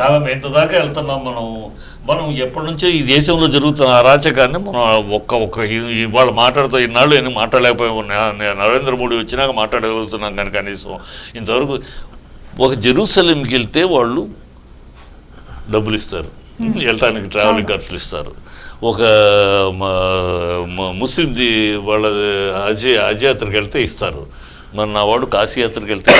కాలం ఎంత దాకా వెళ్తున్నాం మనం ఎప్పటి నుంచో ఈ దేశంలో జరుగుతున్న అరాచకాన్ని మనం ఒక్క ఇవాళ మాట్లాడుతూ ఇన్నాళ్ళు నేను మాట్లాడలేకపోయాను. నరేంద్ర మోడీ వచ్చినాక మాట్లాడగలుగుతున్నాం కానీ కనీసం ఇంతవరకు ఒక జెరూసలేంకి వెళ్తే వాళ్ళు డబ్బులు ఇస్తారు, వెళ్ళటానికి ట్రావెలింగ్ ఖర్చులు ఇస్తారు. ఒక ముస్లింది వాళ్ళ హజ్ యాత్రకి వెళ్తే ఇస్తారు. మరి నా వాడు కాశీ యాత్రకి వెళ్తే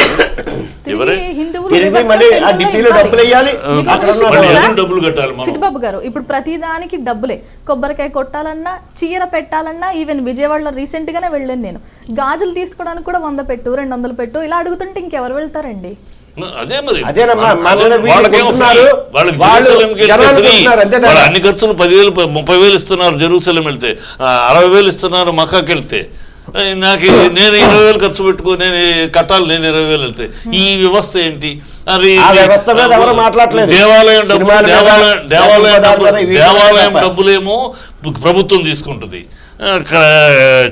డబ్బులు కట్టాలి. చిట్టిబాబు గారు ఇప్పుడు ప్రతిదానికి డబ్బులే. కొబ్బరికాయ కొట్టాలన్నా, చీర పెట్టాలన్నా, ఈవెన్ విజయవాడలో రీసెంట్ గానే వెళ్ళాను నేను, గాజులు తీసుకోవడానికి కూడా 100 పెట్టు 200 పెట్టు ఇలా అడుగుతుంటే ఇంకెవరు వెళ్తారండి? అదే మరి అన్ని ఖర్చులు 10,000 30,000 ఇస్తున్నారు జెరూసలేం వెళ్తే, 60,000 ఇస్తున్నారు మక్కాకి వెళ్తే. నాకు నేను 20,000 ఖర్చు పెట్టుకో నేను కట్టాలి, నేను 20,000 వెళ్తే ఈ వ్యవస్థ ఏంటి? దేవాలయం డబ్బులేమో ప్రభుత్వం తీసుకుంటుంది,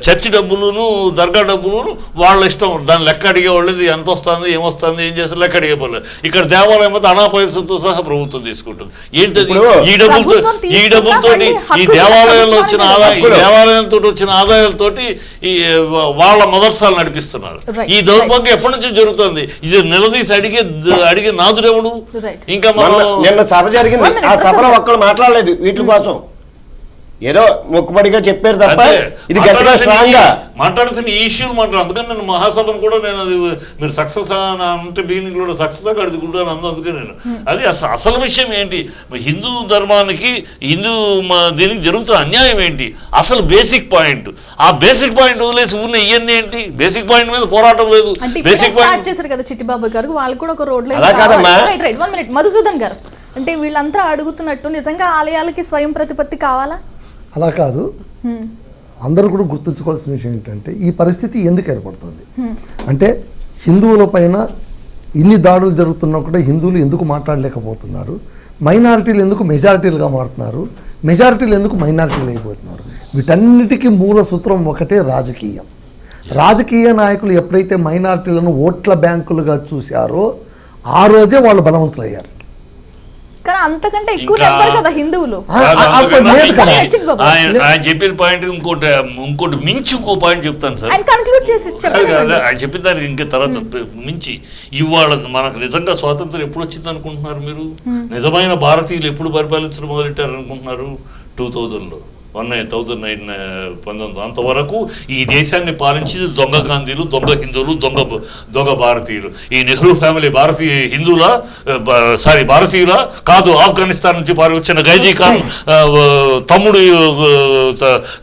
చర్చి డబ్బులును దర్గా డబ్బులును వాళ్ళ ఇష్టం. దాని లెక్క అడిగేవాళ్ళు ఎంత వస్తుంది ఏమొస్తుంది ఏం చేస్తారు లెక్క అడిగేవాళ్ళు. ఇక్కడ దేవాలయం అయితే అనాపైసతో సహా ప్రభుత్వం తీసుకుంటుంది. ఏంటది? ఈ డబ్బులతోటి ఈ దేవాలయంలో వచ్చిన దేవాలయంతో వచ్చిన ఆదాయాలతోటి ఈ వాళ్ళ మదర్సాలు నడిపిస్తున్నారు. ఈ దౌర్భాగ్యం ఎప్పటి నుంచి జరుగుతుంది? ఇది నిలదీసి అడిగే నాదుడెవడు? ఇంకా మనం నిన్న సభ జరిగింది, ఆ సభలో ఒక్కరు మాట్లాడలేదు వీటి కోసం, ఏదో మొక్కుబడిగా చెప్పారు తప్ప ఇది మాట్లాడాల్సిన ఈ ఇష్యూలు మాట్లాడు. అందుకని నేను మహాసభను కూడా నేను అది మీరు సక్సెస్ అంటే బిగినింగ్ కూడా సక్సెస్ అడుగుకుంటాను అందుకే నేను అది అసలు విషయం ఏంటి, హిందూ ధర్మానికి హిందూ దీనికి జరుగుతున్న అన్యాయం ఏంటి, అసలు బేసిక్ పాయింట్. ఆ బేసిక్ పాయింట్ వదిలేసి ఉన్న ఇవన్నీ ఏంటి? బేసిక్ పాయింట్ మీద పోరాటం లేదు. బేసిక్ పాయింట్ చేశారు కదా చిట్టిబాబు గారు, వాళ్ళు కూడా ఒక రోడ్ మధుసూదన్ గారు అంటే వీళ్ళంతా అడుగుతున్నట్టు నిజంగా ఆలయాలకి స్వయం ప్రతిపత్తి కావాలా? అలా కాదు. అందరూ కూడా గుర్తుంచుకోవాల్సిన విషయం ఏంటంటే ఈ పరిస్థితి ఎందుకు ఏర్పడుతుంది అంటే హిందువుల పైన ఇన్ని దాడులు జరుగుతున్నా కూడా హిందువులు ఎందుకు మాట్లాడలేకపోతున్నారు, మైనారిటీలు ఎందుకు మెజారిటీలుగా మారుతున్నారు, మెజారిటీలు ఎందుకు మైనారిటీలు అయిపోతున్నారు? వీటన్నిటికీ మూల సూత్రం ఒకటే రాజకీయం. రాజకీయ నాయకులు ఎప్పుడైతే మైనారిటీలను ఓట్ల బ్యాంకులుగా చూశారో ఆ రోజే వాళ్ళు బలవంతులయ్యారు. కానీ అంతకంటే ఎక్కువ కదా హిందువులు. ఆయన చెప్పిన పాయింట్ ఇంకోటి మించి ఇంకో పాయింట్ చెప్తాను సార్. ఆయన చెప్పిన దానికి ఇంకా తర్వాత మించి ఇవాళ మనకు నిజంగా స్వాతంత్రం ఎప్పుడు వచ్చింది అనుకుంటున్నారు మీరు? నిజమైన భారతీయులు ఎప్పుడు పరిపాలించడం మొదలెట్టారు అనుకుంటున్నారు? 2000లో 1919 అంతవరకు ఈ దేశాన్ని పాలించింది దొంగ గాంధీలు, దొంగ హిందువులు, దొంగ భారతీయులు. ఈ నెహ్రూ ఫ్యామిలీ భారతీయుల కాదు, ఆఫ్ఘనిస్తాన్ నుంచి పారి వచ్చిన గైజీ ఖాన్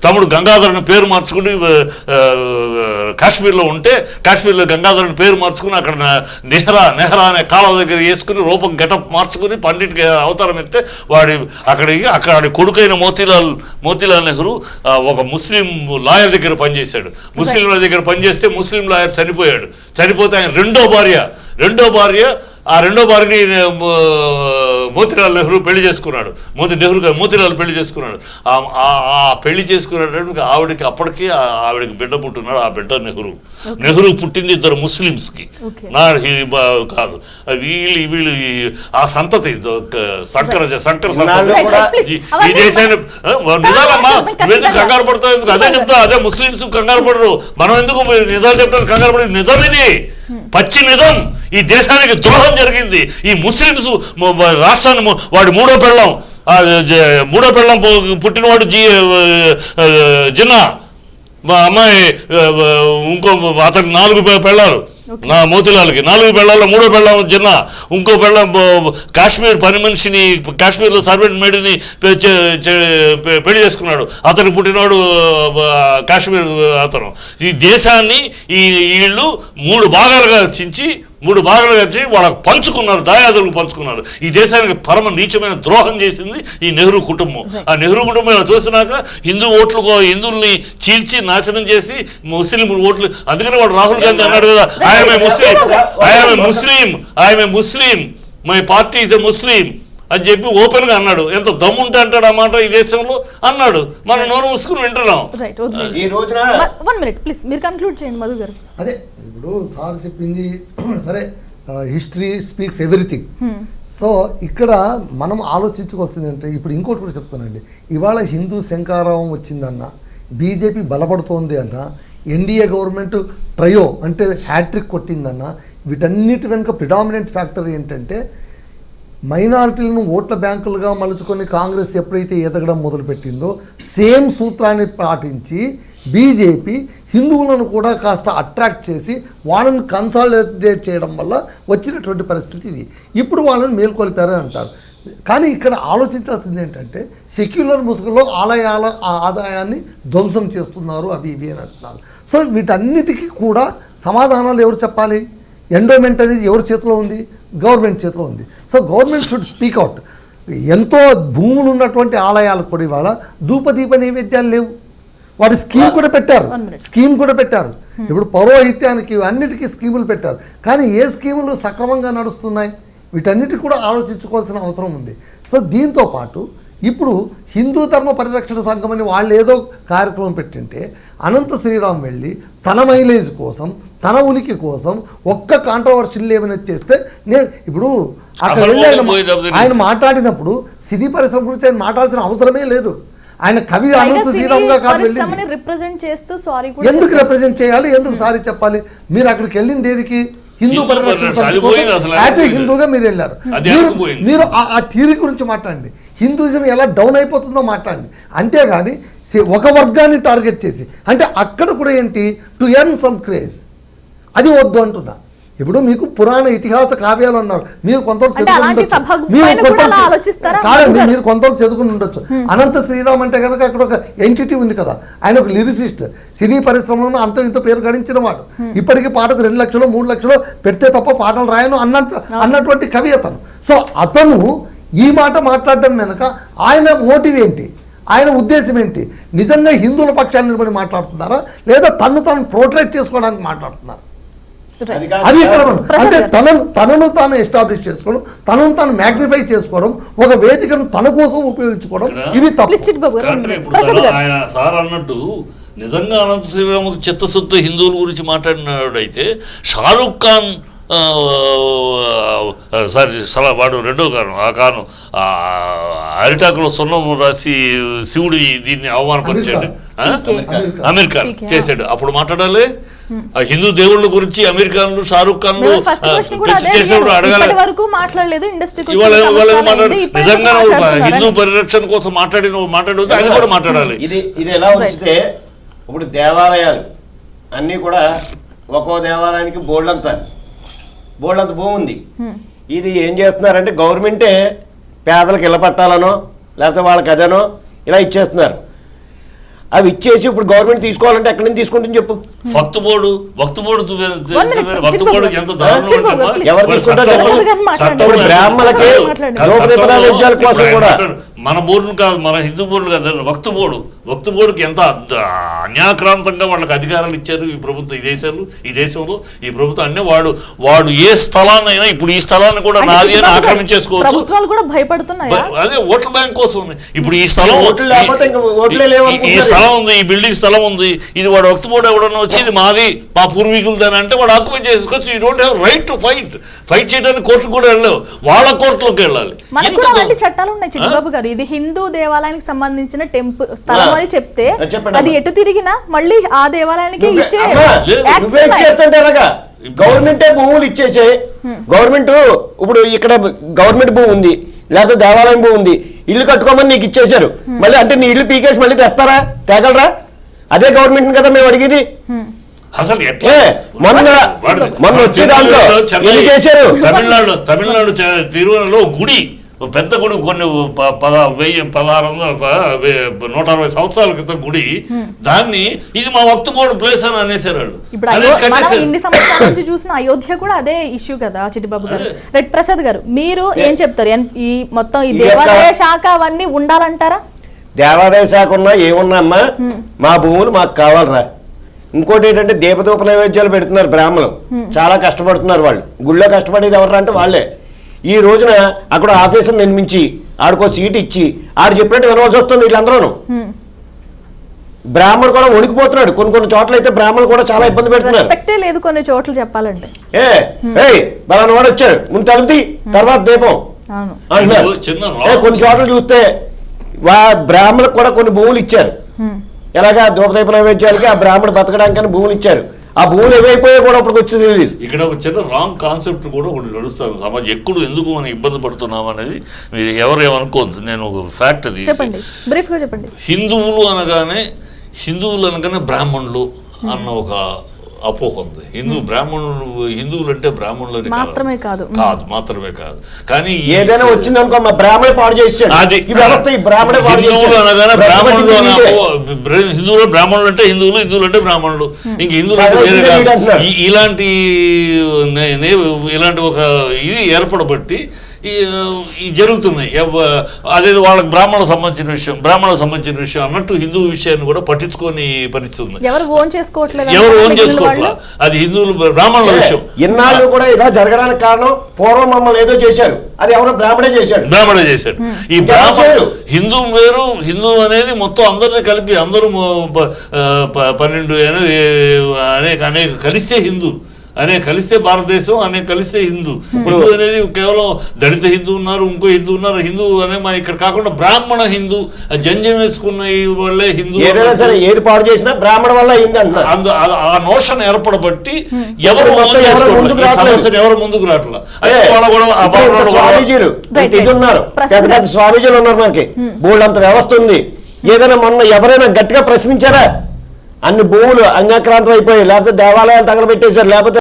తమ్ముడు గంగాధరుని పేరు మార్చుకుని కాశ్మీర్లో ఉంటే కాశ్మీర్లో గంగాధరుని పేరు మార్చుకుని అక్కడ నెహ్రా అనే కాలువ దగ్గర వేసుకుని రూపం గెటప్ మార్చుకుని పండిట్కి అవతారం ఎత్తే అక్కడ కొడుకైన మోతీలాల్ నెహ్రూ ఒక ముస్లిం లాయర్ దగ్గర పనిచేశాడు. ముస్లిం లాయర్ దగ్గర పనిచేస్తే ముస్లిం లాయర్ చనిపోతే ఆయన రెండో భార్య ఆ రెండో భార్యని మోతీలాల్ నెహ్రూ పెళ్లి చేసుకున్నాడు. మోతీలాల్ పెళ్లి చేసుకున్నాడు. ఆ పెళ్లి చేసుకున్నటువంటి ఆవిడకి బిడ్డ పుట్టున్నాడు. ఆ బిడ్డ నెహ్రూ పుట్టింది 2 ముస్లిమ్స్కి కాదు. వీళ్ళు ఆ సంతతి శంకర సంతతి ఈ దేశాన్ని నిజాలమ్మా నువ్వెందుకు కంగారు పడతావు? అదే చెప్తా, అదే ముస్లిమ్స్ కంగారు పడరు, మనం ఎందుకు నిజాలు చెప్తాను కంగారు పడేది? నిజం ఇది, పచ్చి నిజం. ఈ దేశానికి ద్రోహం జరిగింది. ఈ ముస్లిమ్స్ రాష్ట్రాన్ని వాడి మూడో పెళ్ళం పుట్టినవాడు జిన్నా, మా అమ్మాయి అతనికి 4 పెళ్ళాలు, మోతీలాల్కి 4 పెళ్ళాల్లో 3వ పెళ్ళం జిన్నా, ఇంకో పెళ్ళం కాశ్మీర్ పని మనిషిని కాశ్మీర్లో సర్వెంట్ మేడిని పెళ్లి చేసుకున్నాడు. అతనికి పుట్టినవాడు కాశ్మీర్ అతను. ఈ దేశాన్ని వీళ్ళు 3 భాగాలుగా చించి వాళ్ళకు పంచుకున్నారు, దాయాదులకు పంచుకున్నారు. ఈ దేశానికి పరమ నీచమైన ద్రోహం చేసింది ఈ నెహ్రూ కుటుంబం. ఆ నెహ్రూ కుటుంబం చూసినాక హిందువుల్ని చీల్చి నాశనం చేసి ముస్లిం ఓట్లు. అందుకని వాడు రాహుల్ గాంధీ అన్నాడు కదా, I'm a Muslim, my party is a Muslim అని చెప్పి ఓపెన్ గా అన్నాడు. ఎంత దమ్ముంటే అంటాడు ఆ మాట ఈ దేశంలో అన్నాడు. మనం నోరు మూసుకుని వింటున్నాం. అదే ఇప్పుడు సార్ చెప్పింది సరే, హిస్టరీ స్పీక్స్ ఎవ్రీథింగ్. సో ఇక్కడ మనం ఆలోచించుకోవాల్సింది అంటే ఇప్పుడు ఇంకోటి కూడా చెప్తానండి. ఇవాళ హిందూ శంకారావం వచ్చిందన్న, బీజేపీ బలపడుతోంది అన్న, ఎన్డీఏ గవర్నమెంట్ ట్రయో అంటే హ్యాట్రిక్ కొట్టిందన్న, వీటన్నిటి వెనుక ప్రిడామినెంట్ ఫ్యాక్టర్ ఏంటంటే మైనారిటీలను ఓట్ల బ్యాంకులుగా మలుచుకొని కాంగ్రెస్ ఎప్పుడైతే ఎదగడం మొదలుపెట్టిందో సేమ్ సూత్రాన్ని పాటించి బీజేపీ హిందువులను కూడా కాస్త అట్రాక్ట్ చేసి వాళ్ళని కన్సాలిడేట్ చేయడం వల్ల వచ్చినటువంటి పరిస్థితి ఇది. ఇప్పుడు వాళ్ళని మేల్కొల్పారని అంటారు. కానీ ఇక్కడ ఆలోచించాల్సింది ఏంటంటే సెక్యులర్ ముసుగులో ఆలయాల ఆదాయాన్ని ధ్వంసం చేస్తున్నారు అవి ఇవి అని అంటున్నారు. సో వీటన్నిటికీ కూడా సమాధానాలు ఎవరు చెప్పాలి? ఎండోమెంట్ అనేది ఎవరి చేతిలో ఉంది? గవర్నమెంట్ చేతిలో ఉంది. So government should speak out. ఎంతో భూములు ఉన్నటువంటి ఆలయాలకు కూడా ఇవాళ ధూపదీప నైవేద్యాలు లేవు. వాటి స్కీమ్ కూడా పెట్టారు. ఇప్పుడు పౌరోహిత్యానికి అన్నిటికీ స్కీములు పెట్టారు. కానీ ఏ స్కీములు సక్రమంగా నడుస్తున్నాయి? వీటన్నిటికీ కూడా ఆలోచించుకోవాల్సిన అవసరం ఉంది. సో దీంతో పాటు ఇప్పుడు హిందూ ధర్మ పరిరక్షణ సంఘం అని వాళ్ళు ఏదో కార్యక్రమం పెట్టింటే అనంత శ్రీరామ్ వెళ్ళి తన మైలేజ్ కోసం, తన ఉనికి కోసం ఒక్క కాంట్రవర్షియల్ ఏమైనా తెస్తే నేను ఇప్పుడు అక్కడ వెళ్ళి ఆయన మాట్లాడినప్పుడు సినీ పరిశ్రమ గురించి ఆయన మాట్లాడాల్సిన అవసరమే లేదు. ఆయన కవి అనంత శ్రీరామ్గా కాదు ఎందుకు రిప్రజెంట్ చేయాలి? ఎందుకు సారీ చెప్పాలి? మీరు అక్కడికి వెళ్ళింది దేనికి? హిందూ పరిరక్షణ హిందూగా మీరు వెళ్ళారు. మీరు ఆ థియరీ గురించి మాట్లాడండి. హిందూయిజం ఎలా డౌన్ అయిపోతుందో మాట్లాడండి. అంతేగాని ఒక వర్గాన్ని టార్గెట్ చేసి అంటే అక్కడ కూడా ఏంటి టు ఎర్న్ సమ్ క్రేజ్ అది వద్దు అంటున్నా. ఇప్పుడు మీకు పురాణ ఇతిహాస కావ్యాలు అన్నారు, మీరు కొంతవరకు మీరు కొంతవరకు చదువుకుని ఉండొచ్చు. అనంత శ్రీరామ్ అంటే కనుక అక్కడ ఒక ఎంటిటీ ఉంది కదా, ఆయన ఒక లిరిసిస్ట్, సినీ పరిశ్రమలో అంత ఇంత పేరు గడించిన వాడు. ఇప్పటికీ పాటకు 2 లక్షలు 3 లక్షలు పెడితే తప్ప పాటలు రాయను అన్నటువంటి కవి అతను. సో అతను ఈ మాట మాట్లాడడం వెనక ఆయన మోటివ్ ఏంటి? ఆయన ఉద్దేశం ఏంటి? నిజంగా హిందువుల పక్షాన్ని నిలబడి మాట్లాడుతున్నారా లేదా తను ప్రోట్రేట్ చేసుకోవడానికి మాట్లాడుతున్నారా? అది ఇక్కడ అంటే తనను తాను ఎస్టాబ్లిష్ చేసుకోవడం, తనను తాను మ్యాగ్నిఫై చేసుకోవడం, ఒక వేదికను తన కోసం ఉపయోగించుకోవడం, ఇవి తప్పు. ఆయన సార్ అన్నట్టు నిజంగా అనంత శ్రీరాముకి చిత్తశుద్ధ హిందువుల గురించి మాట్లాడినాడైతే షారూక్ ఖాన్ సారీ వాడు రెండో కారణం ఆ కారణం అరిటాకులో సున్నం రాసి శివుడి దీన్ని అవమానపరిచాడు, అమీర్ ఖాన్ చేశాడు. అప్పుడు మాట్లాడాలి హిందూ దేవుళ్ళ గురించి అమీర్ ఖాన్ షారూక్ ఖాన్ చేసినప్పుడు అడగాలి. నిజంగా హిందూ పరిరక్షణ కోసం మాట్లాడితే అది కూడా మాట్లాడాలి. ఇది ఎలా ఉంచితే ఇప్పుడు దేవాలయాలు అన్నీ కూడా ఒక్కో దేవాలయానికి బోర్డులంత భూమి ఉంది. ఇది ఏం చేస్తున్నారంటే గవర్నమెంటే పేదలకు ఇళ్ళ పట్టాలనో లేకపోతే వాళ్ళకి అదనో ఇలా ఇచ్చేస్తున్నారు. అవి ఇచ్చేసి ఇప్పుడు గవర్నమెంట్ తీసుకోవాలంటే ఎక్కడి నుంచి తీసుకుంటుంది చెప్పు? వక్తుబోర్డు ఎంత బ్రాహ్మణులకి కోసం కూడా మన బోర్డులు కాదు, మన హిందూ బోర్డులు కాదు, వక్తు బోర్డుకి ఎంత అన్యాక్రాంతంగా వాళ్ళకి అధికారాలు ఇచ్చారు ఈ ప్రభుత్వం, ఈ దేశంలో ఈ ప్రభుత్వం. అంటే వాడు ఏ స్థలాన్నైనా ఇప్పుడు ఈ స్థలాన్ని కూడా నాది అని ఆక్రమించేసుకోవచ్చు. అదే ఓట్ల బ్యాంక్ కోసం. ఇప్పుడు ఈ స్థలం ఉంది, ఈ బిల్డింగ్ స్థలం ఉంది, ఇది వాడు వక్తు బోర్డు ఎవడన్నా వచ్చి ఇది మాది మా పూర్వీకులదని అంటే వాడు ఆక్యుపై చేసుకోవచ్చు. You don't have right to fight చేయడానికి కోర్టుకు కూడా వెళ్ళలేవు, వాళ్ళ కోర్టులోకి వెళ్ళాలి. చట్టాలు ఉన్నాయి చిన్నబాబు గారు. ఇది హిందూ దేవాలయానికి సంబంధించిన టెంపుల్ స్థలం అని చెప్తే అది ఎటు తిరిగినా మళ్ళీ ఆ దేవాలయానికి ఇచ్చే గవర్నమెంటే భూములు ఇచ్చేసే. గవర్నమెంట్ ఇప్పుడు ఇక్కడ గవర్నమెంట్ భూమి ఉంది లేకపోతే దేవాలయం భూమి ఉంది, ఇల్లు కట్టుకోమని నీకు ఇచ్చేశారు. మళ్ళీ అంటే నీ ఇల్లు పీకేసి మళ్ళీ తెస్తారా? తేగలరా? అదే గవర్నమెంట్ కదా మేము అడిగేది. అసలు మొన్న వచ్చే దాంట్లో చేశారు. తమిళనాడు తిరువనలో గుడి, పెద్ద గుడి, కొన్ని 1660 సంవత్సరాల క్రితం గుడి, దాన్ని ఇది మా వక్తు బోర్డు ప్లేస్ అని అనేసారు వాళ్ళు. ఇన్ని సంవత్సరాల నుంచి చూసిన అయోధ్య కూడా అదే ఇష్యూ కదా చిట్టిబాబు గారు. రెడ్ ప్రసాద్ గారు మీరు ఏం చెప్తారు? ఈ మొత్తం ఈ దేవాదాయ శాఖ అవన్నీ ఉండాలంటారా? దేవాదాయ శాఖ ఉన్నా ఏమున్నా అమ్మా మా భూములు మాకు కావాలరా. ఇంకోటి ఏంటంటే దీపదూప నైవేద్యాలు పెడుతున్నారు బ్రాహ్మణులు, చాలా కష్టపడుతున్నారు. వాళ్ళు గుళ్ళో కష్టపడేది ఎవరు అంటే వాళ్ళే. ఈ రోజున అక్కడ ఆఫీసర్ నిర్మించి ఆడికో సీట్ ఇచ్చి ఆడు చెప్పినట్టు వినవలసి వస్తుంది వీళ్ళందరూ. బ్రాహ్మణుడు కూడా వణికిపోతున్నాడు. కొన్ని చోట్ల అయితే బ్రాహ్మణులు కూడా చాలా ఇబ్బంది పెడుతున్నారు. లేదు కొన్ని చోట్ల చెప్పాలంటే బలానా వాడు వచ్చాడు, ముందు తలుపుతి తర్వాత దీపం అవును. అంటున్నారు. చిన్న కొన్ని చోట్ల చూస్తే బ్రాహ్మణులకు కూడా కొన్ని భూములు ఇచ్చారు. ఎలాగా దూపదీప నైవేద్యాలకి ఆ బ్రాహ్మణ బతకడానికని భూములు ఇచ్చారు. ఆ భూములు ఏవైపోయా కూడా అప్పుడు వచ్చి తెలియదు. ఇక్కడ ఒక చిన్న రాంగ్ కాన్సెప్ట్ కూడా ఒకటి నడుస్తుంది సమాజం. ఎందుకు మనం ఇబ్బంది పడుతున్నాం అనేది మీరు ఎవరు ఏమనుకోవద్దు. నేను ఒక ఫ్యాక్ట్ అది చెప్పండి, బ్రీఫ్ గా చెప్పండి. హిందువులు అనగానే బ్రాహ్మణులు అన్న ఒక అపోహ ఉంది. హిందువులు అంటే బ్రాహ్మణులు మాత్రమే కాదు కానీ ఏదైనా వచ్చిందనుకో మా బ్రాహ్మణ పాడు చేసాడు. అది ఈ వ్యవస్థ ఈ బ్రాహ్మణ పాడు హిందువులు అనగానే బ్రాహ్మణులు హిందువులు బ్రాహ్మణులు అంటే హిందువులు అంటే బ్రాహ్మణులు, ఇంక హిందువులు అంటే వేరే కాదు. ఇలాంటి ఒక ఇది ఏర్పడబట్టి ఈ జరుగుతున్నాయి. అదే వాళ్ళకి బ్రాహ్మణులకు సంబంధించిన విషయం అన్నట్టు హిందూ విషయాన్ని కూడా పట్టించుకొని పరిస్థితుంది. ఎవరు ఓన్ చేసుకోవట్లేదు, అది హిందువులు బ్రాహ్మణుల విషయం. ఇన్నాళ్ళు కూడా ఇలా జరగడానికి కారణం పూర్వం మమ్మల్ని ఏదో చేశారు, అది ఎవరో బ్రాహ్మణే చేశాడు. ఈ బ్రాహ్మణుడు హిందూ వేరు. హిందూ అనేది మొత్తం అందరినీ కలిపి అందరూ 12 అనేక కలిస్తే హిందూ, కలిస్తే భారతదేశం, కలిస్తే హిందూ. హిందూ అనేది కేవలం దళిత హిందూ ఉన్నారు, ఇంకో హిందూ ఉన్నారు. హిందూ అనే మన ఇక్కడ కాకుండా బ్రాహ్మణ హిందూ, జంజం వేసుకున్న వాళ్ళే హిందూ. ఏదైనా సరే ఏది పాడు చేసినా బ్రాహ్మణ వల్ల అయింది అంటున్నారు. ఆ నోషన్ ఏర్పడబట్టి ఎవరు ముందుకు రావట్లా. స్వామీజీలు ఇది ఉన్నారు, పెద్ద స్వామీజీలు ఉన్నారు, మనకి బోల్డ్ అంత వ్యవస్థ ఉంది. ఏదైనా మొన్న ఎవరైనా గట్టిగా ప్రశ్నించారా? అన్ని భూములు అన్యాక్రాంతం అయిపోయి, లేకపోతే దేవాలయాలు తగలబెట్టేశారు, లేకపోతే